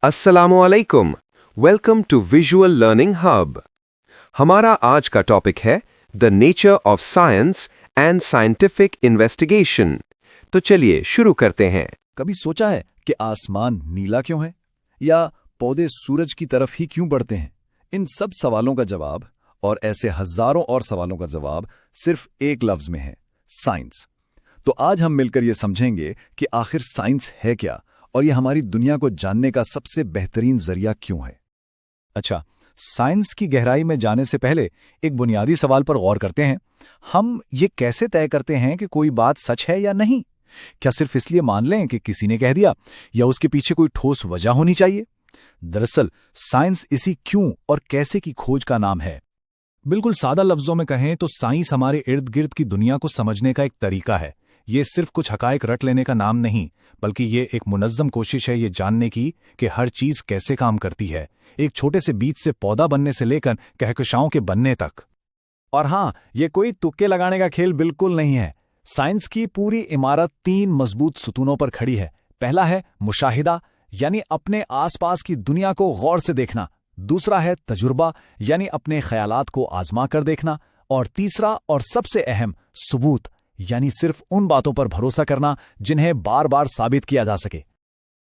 अस्सलामुअलैकुम। Welcome to visual learning hub. हमारा आज का टॉपिक है the nature of science and scientific investigation. तो चलिए शुरू करते हैं। कभी सोचा है कि आसमान नीला क्यों है, या पौधे सूरज की तरफ ही क्यों बढ़ते हैं? इन सब सवालों का जवाब, और ऐसे हजारों और सवालों का जवाब, सिर्फ एक लफ्ज में है: साइंस। तो आज हम मिलकर ये समझेंगे कि आखिर साइंस है क्या, और ये हमारी दुनिया को जानने का सबसे बेहतरीन जरिया क्यों है। अच्छा, साइंस की गहराई में जाने से पहले एक बुनियादी सवाल पर गौर करते हैं। हम ये कैसे तय करते हैं कि कोई बात सच है या नहीं? क्या सिर्फ इसलिए मान लें कि किसी ने कह दिया, या उसके पीछे कोई ठोस वजह होनी चाहिए? दरअसल साइंस इसी क्यों और कैसे की खोज का नाम है। बिल्कुल सादा लफ्जों में कहें तो साइंस हमारे इर्द गिर्द की दुनिया को समझने का एक तरीका है। ये सिर्फ कुछ हकायक रट लेने का नाम नहीं, बल्कि ये एक मुनज़्ज़म कोशिश है ये जानने की कि हर चीज कैसे काम करती है, एक छोटे से बीज से पौधा बनने से लेकर कहकशाओं के बनने तक। और हां, ये कोई तुक्के लगाने का खेल बिल्कुल नहीं है। साइंस की पूरी इमारत 3 मजबूत सुतूनों पर खड़ी है। पहला है मुशाहिदा, यानी अपने आसपास की दुनिया को गौर से देखना। दूसरा है तजुर्बा, यानी अपने ख्यालात को आजमा कर देखना। और तीसरा और सबसे अहम, सबूत, यानी सिर्फ उन बातों पर भरोसा करना जिन्हें बार बार साबित किया जा सके।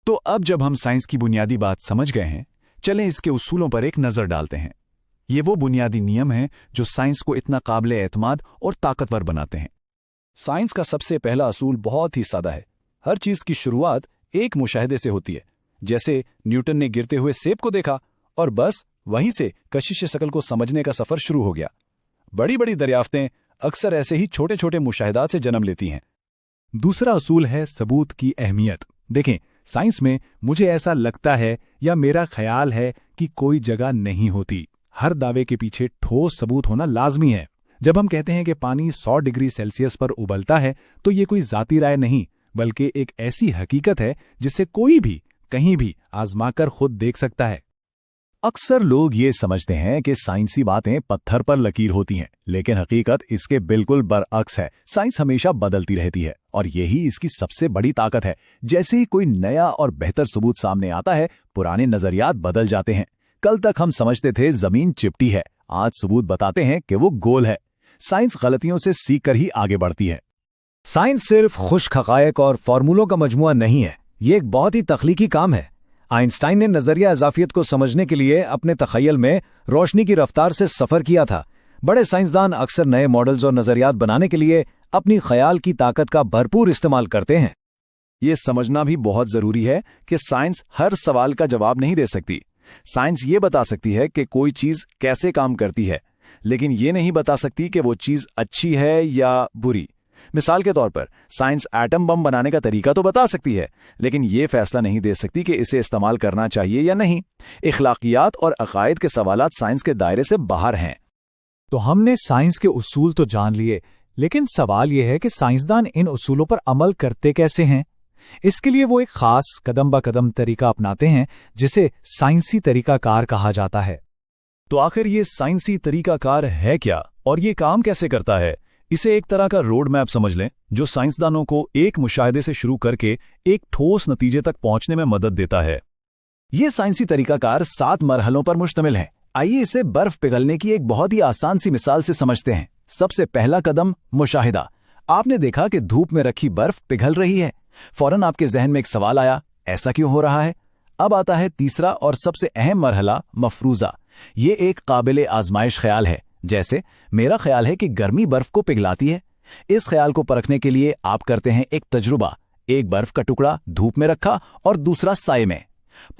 तो अब जब हम साइंस की बुनियादी बात समझ गए हैं, चलें इसके उसूलों पर एक नजर डालते हैं। ये वो बुनियादी नियम हैं जो साइंस को इतना काबिले एतमाद और ताकतवर बनाते हैं। साइंस का सबसे पहला असूल बहुत ही सादा है। हर चीज की शुरुआत एक मुशाहिदे से होती है। जैसे न्यूटन ने गिरते हुए सेब को देखा, और बस वहीं से कशिश शकल को समझने का सफर शुरू हो गया। बड़ी बड़ी दरियाफ्तें अक्सर ऐसे ही छोटे छोटे मुशाहिदात से जन्म लेती हैं। दूसरा असूल है सबूत की अहमियत। देखें, साइंस में मुझे ऐसा लगता है या मेरा ख्याल है कि कोई जगह नहीं होती। हर दावे के पीछे ठोस सबूत होना लाजमी है। जब हम कहते हैं कि पानी 100 डिग्री सेल्सियस पर उबलता है, तो ये कोई जाती राय नहीं, बल्कि एक ऐसी हकीकत है जिसे कोई भी कहीं भी आजमाकर खुद देख सकता है। अक्सर लोग ये समझते हैं कि साइंसी बातें पत्थर पर लकीर होती हैं, लेकिन हकीकत इसके बिल्कुल बरअक्स है। साइंस हमेशा बदलती रहती है, और यही इसकी सबसे बड़ी ताकत है। जैसे ही कोई नया और बेहतर सबूत सामने आता है, पुराने नजरियात बदल जाते हैं। कल तक हम समझते थे जमीन चिपटी है, आज सबूत बताते हैं कि वो गोल है। साइंस गलतियों से सीख कर ही आगे बढ़ती है। साइंस सिर्फ खुश्क हकायक और फॉर्मूलों का मजमुआ नहीं है, ये एक बहुत ही तख्लीकी काम है। आइंस्टाइन ने नजरिया इजाफियत को समझने के लिए अपने तखय्युल में रोशनी की रफ्तार से सफर किया था। बड़े साइंसदान अक्सर नए मॉडल्स और नजरियात बनाने के लिए अपनी ख्याल की ताकत का भरपूर इस्तेमाल करते हैं। ये समझना भी बहुत जरूरी है कि साइंस हर सवाल का जवाब नहीं दे सकती। साइंस ये बता सकती है कि कोई चीज कैसे काम करती है, लेकिन ये नहीं बता सकती कि वो चीज अच्छी है या बुरी। मिसाल के तौर पर, साइंस एटम बम बनाने का तरीका तो बता सकती है, लेकिन ये फैसला नहीं दे सकती कि इसे इस्तेमाल करना चाहिए या नहीं। इखलाकियात और अकायद के सवालात साइंस के दायरे से बाहर हैं। तो हमने साइंस के उसूल तो जान लिए, लेकिन सवाल यह है कि साइंसदान इन उसूलों पर अमल करते कैसे हैं। इसके लिए वो एक खास कदम ब कदम तरीका अपनाते हैं, जिसे साइंसी तरीकाकार कहा जाता है। तो आखिर ये साइंसी तरीकाकार है क्या, और ये काम कैसे करता है? इसे एक तरह का रोड मैप समझ लें, जो साइंसदानों को एक मुशाहिदे से शुरू करके एक ठोस नतीजे तक पहुंचने में मदद देता है। ये साइंसी तरीकाकार 7 मरहलों पर मुश्तमिल है। आइए इसे बर्फ पिघलने की एक बहुत ही आसान सी मिसाल से समझते हैं। सबसे पहला कदम, मुशाहिदा। आपने देखा कि धूप में रखी बर्फ पिघल रही है। फौरन आपके जहन में एक सवाल आया, ऐसा क्यों हो रहा है? अब आता है तीसरा और सबसे अहम मरहला, मफरूजा। ये एक काबिले आजमाइश ख्याल है। जैसे, मेरा ख्याल है कि गर्मी बर्फ को पिघलाती है। इस ख्याल को परखने के लिए आप करते हैं एक तजुर्बा। एक बर्फ का टुकड़ा धूप में रखा और दूसरा साए में।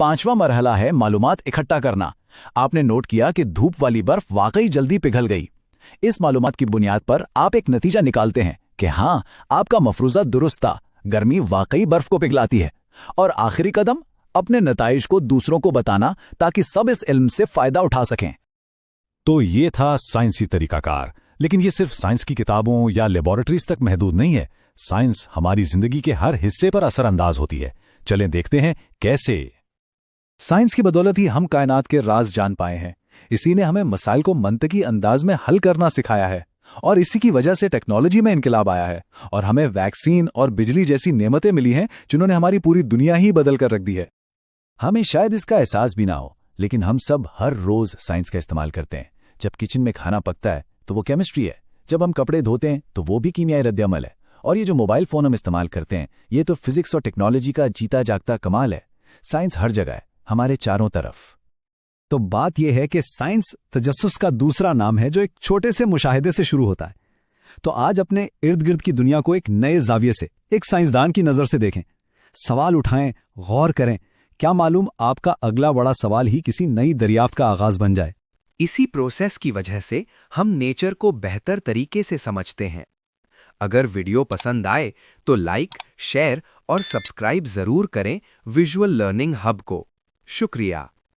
5वां मरहला है मालूमात इकट्ठा करना। आपने नोट किया कि धूप वाली बर्फ वाकई जल्दी पिघल गई। इस मालूमात की बुनियाद पर आप एक नतीजा निकालते हैं कि हाँ, आपका मफरूजा दुरुस्त था, गर्मी वाकई बर्फ को पिघलाती है। और आखिरी कदम, अपने नताइज को दूसरों को बताना, ताकि सब इस इल्म से फायदा उठा सकें। तो ये था साइंसी तरीकाकार, लेकिन ये सिर्फ साइंस की किताबों या लेबोरेटरीज तक महदूद नहीं है। साइंस हमारी जिंदगी के हर हिस्से पर असरअंदाज होती है। चलें देखते हैं कैसे। साइंस की बदौलत ही हम कायनात के राज जान पाए हैं। इसी ने हमें मसाइल को मंतकी अंदाज में हल करना सिखाया है, और इसी की वजह से टेक्नोलॉजी में इनकलाब आया है, और हमें वैक्सीन और बिजली जैसी नेमतें मिली हैं जिन्होंने हमारी पूरी दुनिया ही बदल कर रख दी है। हमें शायद इसका एहसास भी ना हो, लेकिन हम सब हर रोज साइंस का इस्तेमाल करते हैं। जब किचन में खाना पकता है तो वो केमिस्ट्री है, जब हम कपड़े धोते हैं तो वो भी कीमियाई रद्द-ए-अमल है, और ये जो मोबाइल फोन हम इस्तेमाल करते हैं ये तो फिजिक्स और टेक्नोलॉजी का जीता जागता कमाल है। साइंस हर जगह है, हमारे चारों तरफ। तो बात यह है कि साइंस तजस्सुस का दूसरा नाम है जो एक छोटे से मुशाहिदे से शुरू होता है। तो आज अपने इर्द गिर्द की दुनिया को एक नए जाविये से, एक साइंसदान की नज़र से देखें, सवाल उठाएं, गौर करें। क्या मालूम आपका अगला बड़ा सवाल ही किसी नई दरियाफ्त का आगाज बन जाए। इसी प्रोसेस की वजह से हम नेचर को बेहतर तरीके से समझते हैं। अगर वीडियो पसंद आए तो लाइक, शेयर और सब्सक्राइब जरूर करें विजुअल लर्निंग हब को। शुक्रिया।